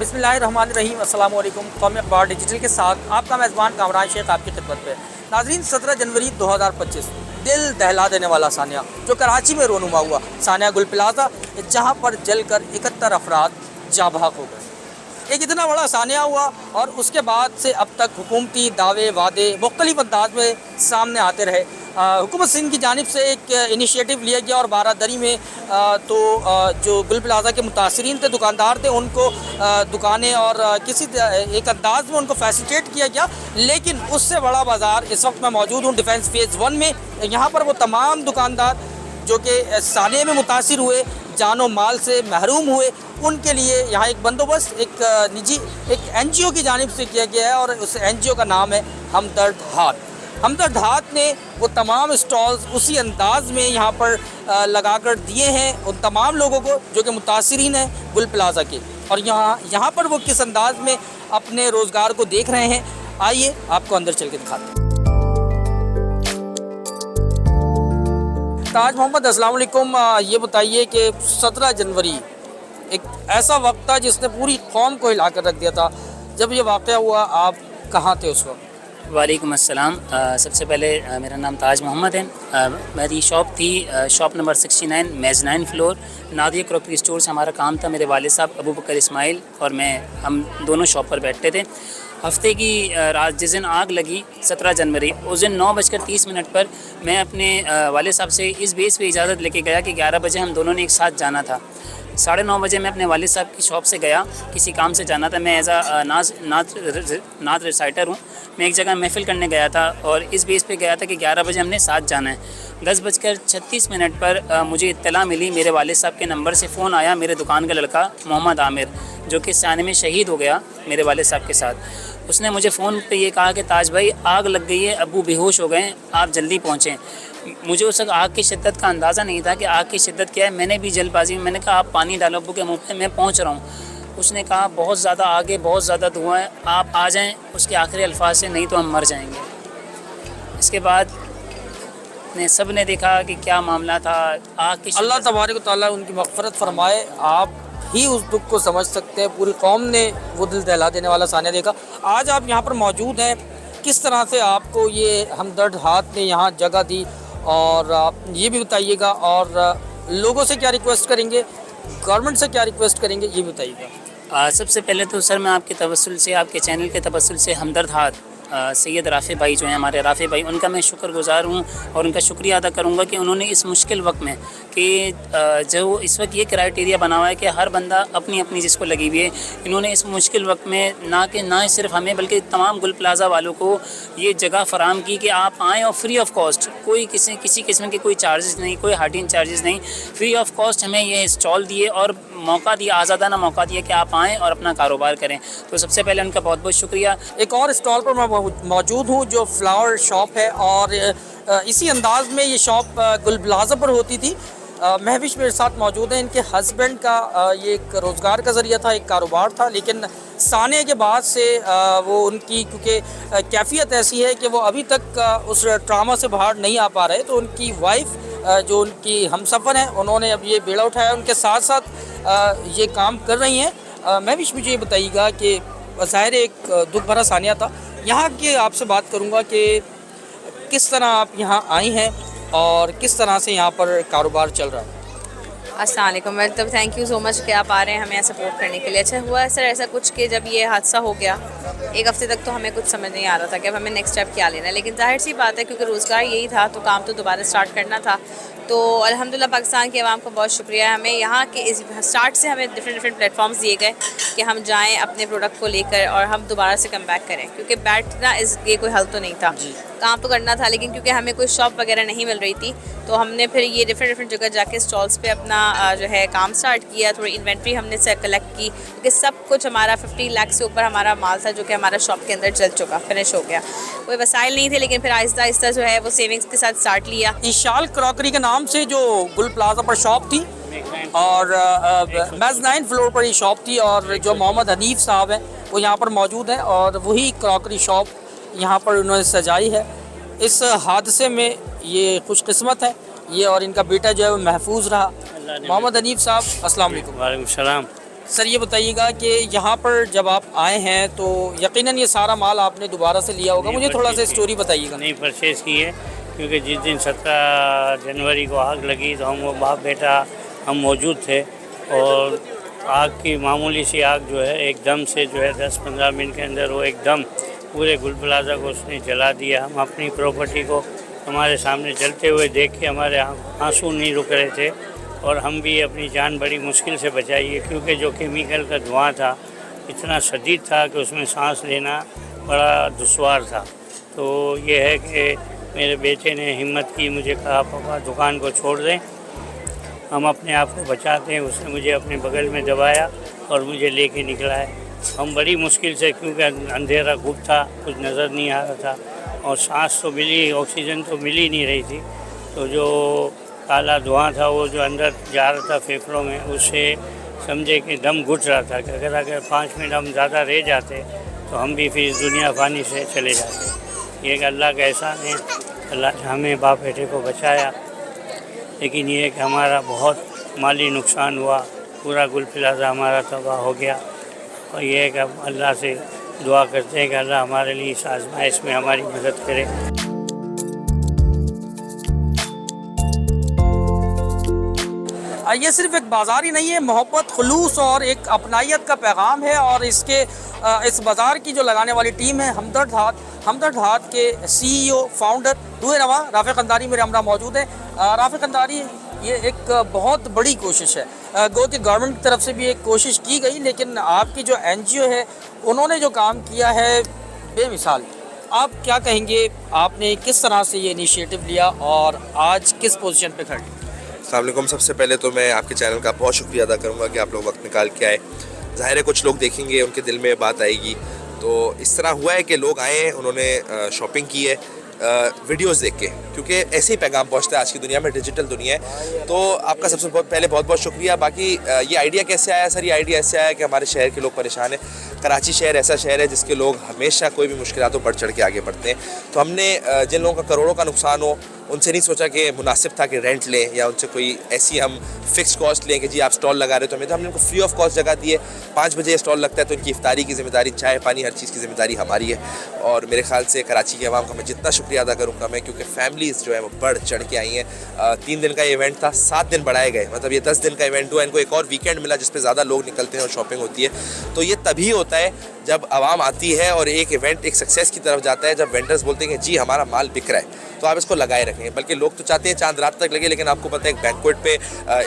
बिस्मिल्लाहिर्रहमानिर्रहीम। अस्सलाम वालेकुम। कौमी अखबार डिजिटल के साथ आपका मेज़बान कामरान शेख आपकी खिदमत पे। नाज़रीन, 17 जनवरी 2025 दिल दहला देने वाला सानिया जो कराची में रोनुमा हुआ, सानिया गुल प्लाजा, जहाँ पर जलकर 71 अफराद जाँ बहक हो गए। एक इतना बड़ा सानिया हुआ और उसके बाद से अब तक हुकूमती दावे वादे मुख्तलिफ अंदाज में सामने आते रहे। हुकूमत सिंध की जानिब से एक इनिशिएटिव लिया गया और बारादरी में जो गुल प्लाजा के मुतासरीन थे, दुकानदार थे, उनको दुकानें और किसी एक अंदाज में उनको फैसिलिटेट किया गया। लेकिन उससे बड़ा बाज़ार इस वक्त मैं मौजूद हूँ डिफेंस फेज़ 1 में। यहाँ पर वो तमाम दुकानदार जो कि सानिया में मुतासिर हुए, जानो माल से महरूम हुए, उनके लिए यहाँ एक बंदोबस्त एक निजी एक NGO की जानिब से किया गया है और उस NGO का नाम है हमदर्द हाथ। हमदर्द हाथ ने वो तमाम स्टॉल्स उसी अंदाज में यहाँ पर लगा कर दिए हैं उन तमाम लोगों को जो कि मुतासिरीन हैं गुल प्लाजा के। और यहाँ पर वो किस अंदाज में अपने रोज़गार को देख रहे हैं, आइए आपको अंदर चल के दिखाते हैं। ताज मोहम्मद, अस्सलाम वालेकुम। ये बताइए कि 17 जनवरी एक ऐसा वक्त था जिसने पूरी कौम को हिला कर रख दिया था। जब ये वाक़या हुआ, आप कहाँ थे उस वक्त? वालेकुम अस्सलाम। सबसे पहले मेरा नाम ताज मोहम्मद है। मेरी शॉप थी शॉप नंबर 69, मेज़ 9 फ्लोर, नादिया क्रॉकरी स्टोर से हमारा काम था। मेरे वालिद साहब अबू बकर इस्माइल और मैं, हम दोनों शॉप पर बैठते थे। हफ्ते की रात जिस दिन आग लगी 17 जनवरी, उस दिन 9:30 पर मैं अपने वालिद साहब से इस बेस पे इजाज़त लेके गया कि 11 बजे हम दोनों ने एक साथ जाना था। 9:30 बजे मैं अपने वालिद साहब की शॉप से गया, किसी काम से जाना था। मैं एज आ नात रिसाइटर हूँ। मैं एक जगह महफ़िल करने गया था और इस बेस पे गया था कि 11 बजे हमने साथ जाना है। 10:36 पर मुझे इत्तला मिली, मेरे वालिद साहब के नंबर से फ़ोन आया। मेरे दुकान का लड़का मोहम्मद आमिर, जो कि साने में शहीद हो गया मेरे वालिद साहब के साथ, उसने मुझे फ़ोन पे ये कहा कि ताज भाई आग लग गई है, अब्बू बेहोश हो गए, आप जल्दी पहुँचें। मुझे उस वक्त आग की शिद्दत का अंदाज़ा नहीं था कि आग की शिद्दत क्या है। मैंने भी जल्दबाजी में मैंने कहा आप पानी डालो अब्बू के मुँह पे, मैं पहुँच रहा हूँ। उसने कहा बहुत ज़्यादा आगे, बहुत ज़्यादा धुआं है, आप आ जाएं। उसके आखिरी अल्फाज से, नहीं तो हम मर जाएंगे। इसके बाद सब ने देखा कि क्या मामला था। आग की अल्लाह तबारक व तआला उनकी मग़फ़िरत फ़रमाए। आप ही उस दुख को समझ सकते हैं। पूरी कौम ने वो दिल दहला देने वाला सानिया देखा। आज आप यहाँ पर मौजूद हैं, किस तरह से आपको ये हमदर्द हाथ ने यहाँ जगह दी, और आप ये भी बताइएगा, और लोगों से क्या रिक्वेस्ट करेंगे, गवर्नमेंट से क्या रिक्वेस्ट करेंगे, ये बताइएगा। सबसे पहले तो सर मैं आपके तवस्सुल से, आपके चैनल के तवस्सुल से हमदर्द हाथ सैयद राफ़ी भाई जो हैं हमारे, राफ़ी भाई, उनका मैं शुक्रगुज़ार हूँ और उनका शुक्रिया अदा करूँगा कि उन्होंने इस मुश्किल वक्त में, कि जो इस वक्त ये क्राइटेरिया बना हुआ है कि हर बंदा अपनी अपनी जिसको लगी हुई है, इन्होंने इस मुश्किल वक्त में ना सिर्फ हमें बल्कि तमाम गुल प्लाजा वालों को ये जगह फ़राहम की कि आप आएँ और फ्री ऑफ कॉस्ट, कोई किसी किस्म के कोई चार्जेस नहीं, कोई हार्डिंग चार्जेस नहीं, फ्री ऑफ कॉस्ट हमें ये स्टॉल दिए और मौका दिया, आज़ादाना मौका दिया कि आप आएँ और अपना कारोबार करें। तो सबसे पहले उनका बहुत बहुत शुक्रिया। एक और स्टॉल पर मैं मौजूद हूँ जो फ्लावर शॉप है, और इसी अंदाज में ये शॉप गुल प्लाजा पर होती थी। महविश मेरे साथ मौजूद हैं। इनके हस्बैंड का ये एक रोज़गार का ज़रिया था, एक कारोबार था, लेकिन साने के बाद से वो उनकी, क्योंकि कैफियत ऐसी है कि वो अभी तक उस ट्रामा से बाहर नहीं आ पा रहे, तो उनकी वाइफ जो उनकी हमसफ़र हैं, उन्होंने अब ये बेड़ा उठाया, उनके साथ साथ ये काम कर रही हैं। महविश, मुझे ये बताइएगा कि ज़ाहिर एक दुख भरा सानिया था, यहाँ के आपसे बात करूँगा कि किस तरह आप यहाँ आई हैं और किस तरह से यहाँ पर कारोबार चल रहा है। अस्सलाम वालेकुम। वेल, तब थैंक यू सो मच कि आप आ रहे हैं हमें सपोर्ट करने के लिए। अच्छा हुआ है सर ऐसा कुछ कि जब ये हादसा हो गया, एक हफ़्ते तक तो हमें कुछ समझ नहीं आ रहा था कि अब हमें नेक्स्ट स्टेप क्या लेना है, लेकिन जाहिर सी बात है क्योंकि रोज़गार यही था तो काम तो दोबारा स्टार्ट करना था। तो अल्हम्दुलिल्लाह पाकिस्तान के अवाम को बहुत शुक्रिया है। हमें यहाँ के इस स्टार्ट से हमें डिफरेंट प्लेटफॉर्म्स दिए गए कि हम जाएँ अपने प्रोडक्ट को लेकर और हम दोबारा से कम बैक करें, क्योंकि बैठना ये कोई हल तो नहीं था, काम तो करना था, लेकिन क्योंकि हमें कोई शॉप वगैरह नहीं मिल रही थी तो हमने फिर ये डिफरेंट जगह जाके स्टॉल्स पे अपना जो है काम स्टार्ट किया। थोड़ी इन्वेंट्री हमने से कलेक्ट की, क्योंकि सब कुछ हमारा 50 लाख से ऊपर हमारा माल था जो कि हमारा शॉप के अंदर जल चुका, फिनिश हो गया। कोई वसाइल नहीं थे, लेकिन फिर आहिस्ता आहिस्ता जो है वो सेविंग्स के साथ स्टार्ट लिया। ईशाल क्रॉकरी के नाम से जो गुल प्लाजा पर शॉप थी और मेज़ 9 फ्लोर पर ये शॉप थी, और जो मोहम्मद हनीफ साहब हैं वो यहाँ पर मौजूद हैं और वही क्रॉकरी शॉप यहाँ पर उन्होंने सजाई है। इस हादसे में ये खुशकिस्मत है ये, और इनका बेटा जो है वो महफूज रहा। मोहम्मद हनीफ साहब, अस्सलाम वालेकुम। वालेकुम सलाम। सर ये बताइएगा कि यहाँ पर जब आप आए हैं तो यकीनन ये सारा माल आपने दोबारा से लिया होगा, मुझे थोड़ा सा स्टोरी बताइएगा। नहीं परचेज़ की है, क्योंकि जिस दिन 17 जनवरी को आग लगी तो हम वो बाप बेटा हम मौजूद थे, और आग की मामूली सी आग जो है एकदम से जो है 10-15 मिनट के अंदर वो एकदम पूरे गुल प्लाजा को उसने जला दिया। हम अपनी प्रॉपर्टी को हमारे सामने जलते हुए देख के हमारे आंसू नहीं रुक रहे थे, और हम भी अपनी जान बड़ी मुश्किल से बचाई है, क्योंकि जो केमिकल का धुआं था इतना शदीद था कि उसमें सांस लेना बड़ा दुश्वार था। तो ये है कि मेरे बेटे ने हिम्मत की, मुझे कहा पापा दुकान को छोड़ दें, हम अपने आप को बचाते हैं। उसने मुझे अपने बगल में दबाया और मुझे लेके निकला है। हम बड़ी मुश्किल से, क्योंकि अंधेरा गुप्त था, कुछ नज़र नहीं आ रहा था, और सांस तो मिली, ऑक्सीजन तो मिल ही नहीं रही थी। तो जो काला धुआं था वो जो अंदर जा रहा था फेफड़ों में, उससे समझे कि दम घुट रहा था कि अगर 5 मिनट हम ज़्यादा रह जाते तो हम भी फिर दुनिया फानी से चले जाते। ये एक अल्लाह का एहसान है, अल्लाह ने हमें बाप बेटे को बचाया। लेकिन ये कि हमारा बहुत माली नुकसान हुआ, पूरा गुल प्लाजा हमारा तबाह हो गया। और ये है कि हम अल्लाह से दुआ करते हैं कि अल्लाह हमारे लिए इस आज़माइश में हमारी मदद करे। ये सिर्फ एक बाज़ार ही नहीं है, मोहब्बत, खुलूस और एक अपनाइयत का पैगाम है। और इसके इस बाज़ार की जो लगाने वाली टीम है हमदर्द हाथ के CEO फाउंडर दुए नवा राफ़े कंधारी मेरे हमरा मौजूद है। राफ़े कंधारी, ये एक बहुत बड़ी कोशिश है, गो कि गवर्नमेंट की तरफ से भी एक कोशिश की गई, लेकिन आपकी जो NGO है उन्होंने जो काम किया है बेमिसाल। आप क्या कहेंगे, आपने किस तरह से ये इनिशिएटिव लिया और आज किस पोजीशन पे खड़े? अस्सलाम वालेकुम। सबसे पहले तो मैं आपके चैनल का बहुत शुक्रिया अदा करूँगा कि आप लोग वक्त निकाल के आए। ज़ाहिर है कुछ लोग देखेंगे, उनके दिल में बात आएगी। तो इस तरह हुआ है कि लोग आए, उन्होंने शॉपिंग की है वीडियोस देख के, क्योंकि ऐसे ही पैगाम पहुंचता है आज की दुनिया में, डिजिटल दुनिया है। तो आपका सबसे पहले बहुत बहुत शुक्रिया। बाकी ये आइडिया कैसे आया सर? ये आइडिया ऐसे आया कि हमारे शहर के लोग परेशान हैं। कराची शहर ऐसा शहर है जिसके लोग हमेशा कोई भी मुश्किलातों बढ़ चढ़ के आगे बढ़ते हैं। तो हमने जिन लोगों का करोड़ों का नुकसान हो, उनसे नहीं सोचा कि मुनासिब था कि रेंट लें या उनसे कोई ऐसी हम फिक्स कॉस्ट लें कि जी आप स्टॉल लगा रहे हो तो हमें, तो हमने उनको फ्री ऑफ कॉस्ट जगह दी है। 5 बजे स्टॉल लगता है तो इनकी इफ्तारी की ज़िम्मेदारी, चाय पानी हर चीज़ की ज़िम्मेदारी हमारी है। और मेरे ख्याल से कराची के अवाम का मैं जितना शुक्रिया अदा करूँगा मैं, क्योंकि फैमिलीज़ जो है वो बढ़ चढ़ के आई हैं। 3 दिन का ये इवेंट था, 7 दिन बढ़ाए गए, मतलब ये 10 दिन का इवेंट हुआ। इनको एक और वीकेंड मिला जिस पर ज़्यादा लोग निकलते हैं और शॉपिंग होती है। तो ये तभी होता है जब आवाम आती है और एक इवेंट एक सक्सेस की तरफ जाता है, जब वेंडर्स बोलते हैं कि जी हमारा माल बिक रहा है तो आप इसको लगाए रखें। बल्कि लोग तो चाहते हैं चांद रात तक लगे, लेकिन आपको पता है एक बैंक्वेट पे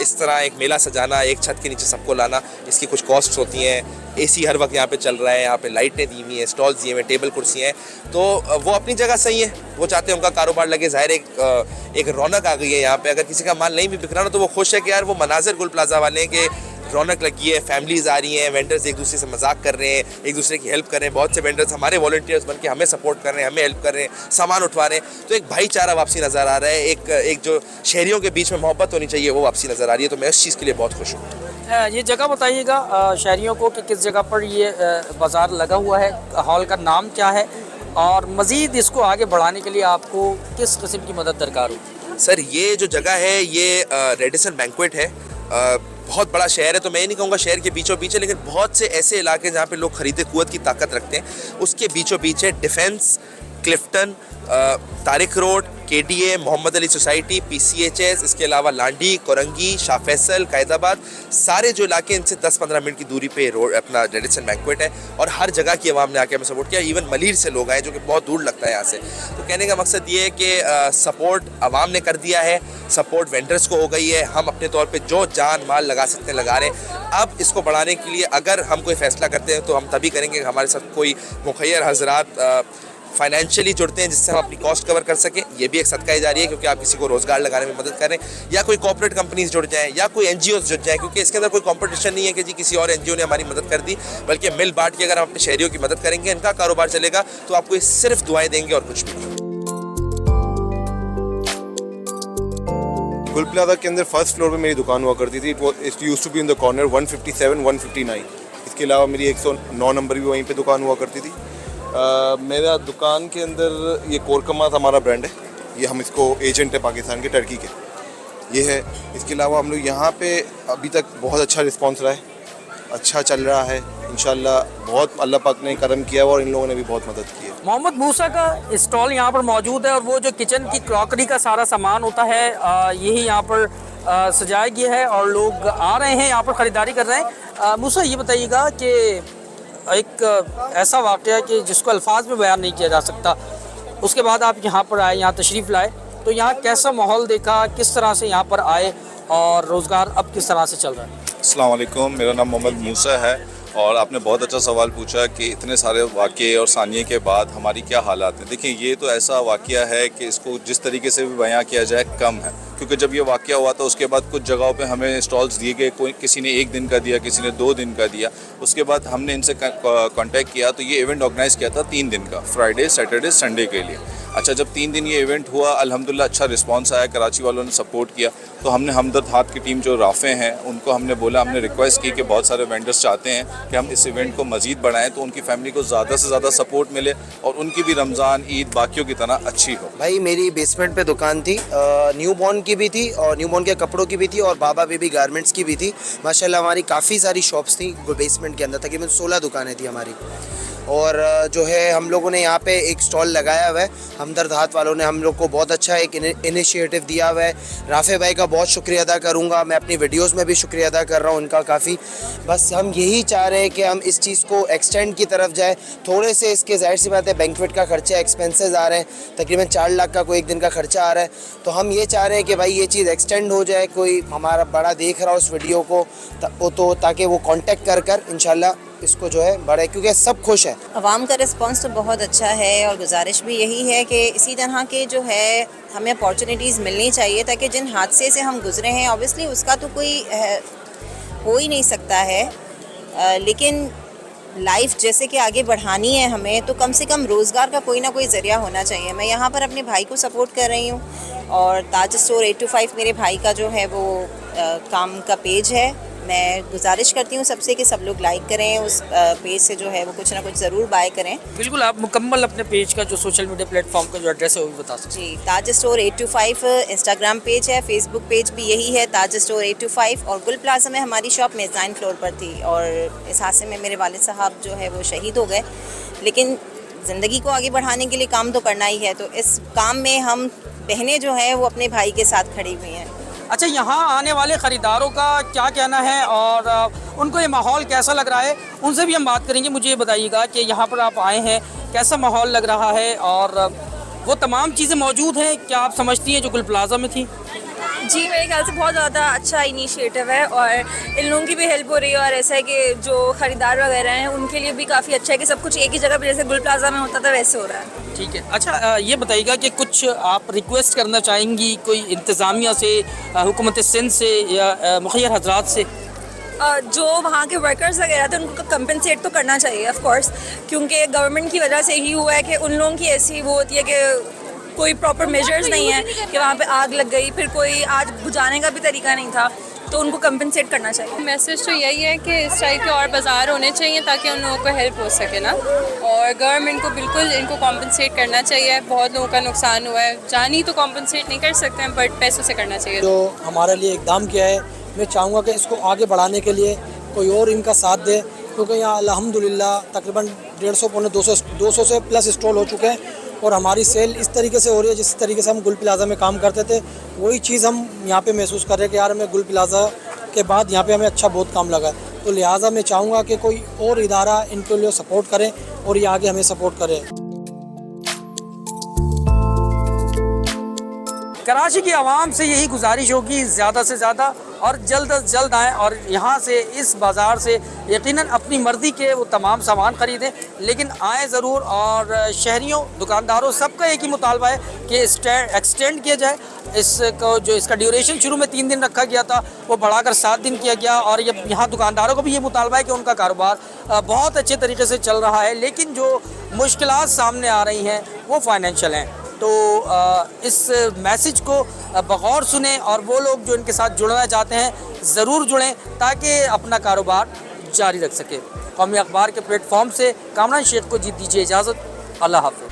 इस तरह एक मेला सजाना, एक छत के नीचे सबको लाना, इसकी कुछ कॉस्ट्स होती हैं। AC हर वक्त यहाँ पे चल रहा है, यहाँ पे लाइटें दी हुई हैं, स्टॉल्स दिए हुए, टेबल कुर्सी हैं, तो वो अपनी जगह सही है। वो चाहते हैं उनका कारोबार लगे। ज़ाहिर एक रौनक आ गई है यहाँ पे। अगर किसी का माल नहीं भी बिक रहा ना तो वो खुश है कि यार वो मनाजिर गुल प्लाजा वाले हैं कि रौनक लगी है, फैमिलीज़ आ रही हैं, वेंडर्स एक दूसरे से मजाक कर रहे हैं, एक दूसरे की हेल्प कर रहे हैं। बहुत से वेंडर्स हमारे वॉलंटियर्स बन के हमें सपोर्ट कर रहे हैं, हमें हेल्प कर रहे हैं, सामान उठवा रहे हैं। तो एक भाईचारा वापसी नज़र आ रहा है, एक जो शहरियों के बीच में मोहब्बत होनी चाहिए वो वापसी नज़र आ रही है। तो मैं इस चीज़ के लिए बहुत खुश हूँ। ये जगह बताइएगा शहरियों को कि किस जगह पर ये बाज़ार लगा हुआ है, हॉल का नाम क्या है, और मज़ीद इसको आगे बढ़ाने के लिए आपको किस किस्म की मदद दरकार हो? सर ये जो जगह है ये रेडिसन बैंक्वेट है। बहुत बड़ा शहर है, तो मैं ये नहीं कहूँगा शहर के बीचों बीच है, लेकिन बहुत से ऐसे इलाके जहाँ पे लोग खरीदे कुव्वत की ताकत रखते हैं, उसके बीचों बीच है। Defence, Clifton, Tariq road, KDA, Mohammad Ali society, PCHS, इसके अलावा लांडी, कोरंगी, शाह फैसल, कैदाबाद, सारे जो इलाके इनसे 10-15 मिनट की दूरी पे रोड अपना रेडिसन बैंक्वेट है। और हर जगह की आवाम ने आके हमें सपोर्ट किया। इवन मलीर से लोग आए जो कि बहुत दूर लगता है यहाँ से। तो कहने का मकसद ये है कि सपोर्ट आवाम ने कर दिया है, सपोर्ट वेंडर्स को हो गई है। हम अपने तौर पर जो जान माल लगा सकते हैं लगा रहे हैं। अब इसको बढ़ाने के लिए अगर हम कोई फ़ैसला करते हैं तो हम तभी करेंगे हमारे साथ कोई मुखैर हजरात फाइनेंशियली जुड़ते हैं जिससे हम अपनी कॉस्ट कवर कर सकें। ये भी एक सदका जारी है, क्योंकि आप किसी को रोज़गार लगाने में मदद करें, या कोई कॉर्पोरेट कंपनीज जुड़ जाएं या कोई NGOs जुड़ जाएं, क्योंकि इसके अंदर कोई कंपटीशन नहीं है कि जी किसी और NGO ने हमारी मदद कर दी, बल्कि मिल बांट के अगर हम अपने शहरियों की मदद करेंगे, इनका कारोबार चलेगा, तो आपको सिर्फ दुआएं देंगे और कुछ भी नहीं। गुल प्लाजा के अंदर फर्स्ट फ्लोर पे मेरी दुकान हुआ करती थी। It used to be in the corner 157, 159। इसके अलावा मेरी 109 नंबर भी वहीं पे दुकान हुआ करती थी। मेरा दुकान के अंदर ये कोरकमात हमारा ब्रांड है, ये हम इसको एजेंट है पाकिस्तान के, टर्की के, ये है। इसके अलावा हम लोग यहाँ पे अभी तक बहुत अच्छा रिस्पांस रहा है। अच्छा चल रहा है इंशाल्लाह। बहुत अल्लाह पाक ने करम किया है और इन लोगों ने भी बहुत मदद की है। मोहम्मद मूसा का स्टॉल यहाँ पर मौजूद है और वो जो किचन की क्रॉकरी का सारा सामान होता है यही यहाँ पर सजाया गया है और लोग आ रहे हैं यहाँ पर ख़रीदारी कर रहे हैं। मूसा ये बताइएगा कि एक ऐसा वाक़या है कि जिसको अल्फाज में बयान नहीं किया जा सकता, उसके बाद आप यहाँ पर आए, यहाँ तशरीफ़ लाए, तो यहाँ कैसा माहौल देखा, किस तरह से यहाँ पर आए और रोज़गार अब किस तरह से चल रहा है? अस्सलाम वालेकुम, मेरा नाम मोहम्मद मूसा है और आपने बहुत अच्छा सवाल पूछा कि इतने सारे वाक़े और सानिये के बाद हमारी क्या हालात हैं। देखिए, ये तो ऐसा वाक़या है कि इसको जिस तरीके से भी बयां किया जाए कम है, क्योंकि जब ये वाक़या हुआ था उसके बाद कुछ जगहों पे हमें स्टॉल्स दिए गए, कोई किसी ने 1 दिन का दिया, किसी ने 2 दिन का दिया। उसके बाद हमने इनसे कांटेक्ट किया तो ये इवेंट ऑर्गेनाइज़ किया था 3 दिन का, फ्राइडे, सैटरडे, संडे के लिए। अच्छा, जब 3 दिन ये इवेंट हुआ, अल्हम्दुलिल्लाह अच्छा रिस्पांस आया, कराची वालों ने सपोर्ट किया, तो हमने हमदर्द हाथ की टीम जो राफ़े हैं उनको हमने बोला, हमने रिक्वेस्ट की कि बहुत सारे वेंडर्स चाहते हैं कि हम इस इवेंट को मज़ीद बढ़ाएं तो उनकी फैमिली को ज़्यादा से ज़्यादा सपोर्ट मिले और उनकी भी रमज़ान, ईद बाकियों की तरह अच्छी हो। भाई मेरी बेसमेंट पे दुकान थी, न्यू बॉर्न की भी थी और न्यू बॉर्न के कपड़ों की भी थी और बाबा बेबी गारमेंट्स की भी थी। माशाल्लाह हमारी काफ़ी सारी शॉप्स थी बेसमेंट के अंदर, तकरीबन 16 दुकानें थी हमारी। और जो है हम लोगों ने यहाँ पे एक स्टॉल लगाया हुआ है, हमदर्द हाथ वालों ने हम लोग को बहुत अच्छा एक इनिशिएटिव दिया हुआ है। राफ़े भाई का बहुत शुक्रिया अदा करूँगा, मैं अपनी वीडियोस में भी शुक्रिया अदा कर रहा हूँ उनका काफ़ी। बस हम यही चाह रहे हैं कि हम इस चीज़ को एक्सटेंड की तरफ जाए। थोड़े से इसके ज़ाहिर सी बात है बैंक्वेट का खर्चा, एक्सपेंसेस आ रहे हैं, तकरीबन 4 लाख का कोई एक दिन का खर्चा आ रहा है, तो हम ये चाह रहे हैं कि भाई ये चीज़ एक्सटेंड हो जाए, कोई हमारा बड़ा देख रहा हो उस वीडियो को तो ताकि वो कॉन्टेक्ट कर इंशाल्लाह इसको जो है बढ़े, क्योंकि सब खुश है। आवाम का रिस्पांस तो बहुत अच्छा है और गुजारिश भी यही है कि इसी तरह के जो है हमें अपॉर्चुनिटीज़ मिलनी चाहिए ताकि जिन हादसे से हम गुजरे हैं, ऑब्वियसली उसका तो कोई हो ही नहीं सकता है, लेकिन लाइफ जैसे कि आगे बढ़ानी है हमें, तो कम से कम रोज़गार का कोई ना कोई ज़रिया होना चाहिए। मैं यहाँ पर अपने भाई को सपोर्ट कर रही हूँ और ताज स्टोर 825 मेरे भाई का जो है वो काम का पेज है। मैं गुजारिश करती हूँ सबसे कि सब लोग लाइक करें, उस पेज से जो है वो कुछ ना कुछ ज़रूर बाय करें। बिल्कुल, आप मुकम्मल अपने पेज का जो सोशल मीडिया प्लेटफॉर्म का जो एड्रेस है वो भी बता सकते हैं। जी, ताज स्टोर 825 इंस्टाग्राम पेज है, फेसबुक पेज भी यही है ताज स्टोर 825, और गुल प्लाजा में हमारी शॉप मेज़ाइन फ्लोर पर थी और इस हादसे में मेरे वालिद साहब जो है वो शहीद हो गए, लेकिन ज़िंदगी को आगे बढ़ाने के लिए काम तो करना ही है, तो इस काम में हम बहनें जो हैं वो अपने भाई के साथ खड़ी हुई हैं। अच्छा, यहाँ आने वाले ख़रीदारों का क्या कहना है और उनको ये माहौल कैसा लग रहा है, उनसे भी हम बात करेंगे। मुझे ये बताइएगा कि यहाँ पर आप आए हैं, कैसा माहौल लग रहा है और वो तमाम चीज़ें मौजूद हैं क्या आप समझती हैं जो गुल प्लाजा में थी? जी, मेरे ख्याल से बहुत ज़्यादा अच्छा इनिशिएटिव है और इन लोगों की भी हेल्प हो रही है और ऐसा है कि जो ख़रीदार वगैरह हैं उनके लिए भी काफ़ी अच्छा है कि सब कुछ एक ही जगह पर जैसे गुल प्लाजा में होता था वैसे हो रहा है। ठीक है। अच्छा, ये बताइएगा कि कुछ आप रिक्वेस्ट करना चाहेंगी कोई इंतज़ामिया से, हुकूमत सिंध से या मुखिया हजरात से? जो वहाँ के वर्कर्स वगैरह थे उनको कंपनसेट तो करना चाहिए ऑफ कोर्स, क्योंकि गवर्नमेंट की वजह से ही हुआ है कि उन लोगों की ऐसी वो होती है कि कोई प्रॉपर मेजर्स नहीं है कि वहाँ पे आग लग गई, फिर कोई आज बुझाने का भी तरीका नहीं था, तो उनको कंपनसेट करना चाहिए। मैसेज तो यही है कि इस टाइप के और बाज़ार होने चाहिए ताकि उन लोगों को हेल्प हो सके ना, और गवर्नमेंट को बिल्कुल इनको कॉम्पनसेट करना चाहिए। बहुत लोगों का नुकसान हुआ है, जानी तो कॉम्पनसेट नहीं कर सकते हैं बट पैसों से करना चाहिए। जो हमारे लिए इक़दाम किया है, मैं चाहूँगा कि इसको आगे बढ़ाने के लिए कोई और इनका साथ दे, क्योंकि यहाँ अल्हम्दुलिल्लाह तकरीबन 150 पौने 200 से प्लस स्टॉल हो चुके हैं और हमारी सेल इस तरीके से हो रही है जिस तरीके से हम गुल प्लाजा में काम करते थे, वही चीज़ हम यहाँ पे महसूस कर रहे हैं कि यार हमें गुल प्लाजा के बाद यहाँ पे हमें अच्छा बहुत काम लगा। तो लिहाजा मैं चाहूँगा कि कोई और इदारा इनके लिए सपोर्ट करे और ये आगे हमें सपोर्ट करे। कराची की आवाम से यही गुजारिश होगी ज़्यादा से ज़्यादा और जल्द अज जल्द आएँ और यहाँ से इस बाज़ार से यकीनन अपनी मर्ज़ी के वो तमाम सामान ख़रीदें, लेकिन आएँ ज़रूर। और शहरियों, दुकानदारों, सबका एक ही मुतालबा है कि एक्सटेंड किया जाए इसको। जो इसका ड्यूरेशन शुरू में 3 दिन रखा गया था वो बढ़ाकर 7 दिन किया गया और ये यहाँ दुकानदारों को भी ये मुतालबा है कि उनका कारोबार बहुत अच्छे तरीके से चल रहा है, लेकिन जो मुश्किलात सामने आ रही हैं वो फाइनेंशियल हैं। तो इस मैसेज को बगौर सुने और वो लोग जो इनके साथ जुड़ना चाहते हैं ज़रूर जुड़ें ताकि अपना कारोबार जारी रख सके। कौमी अखबार के प्लेटफॉर्म से कामरान शेख को जी दीजिए इजाज़त। अल्लाह हाफ़िज़।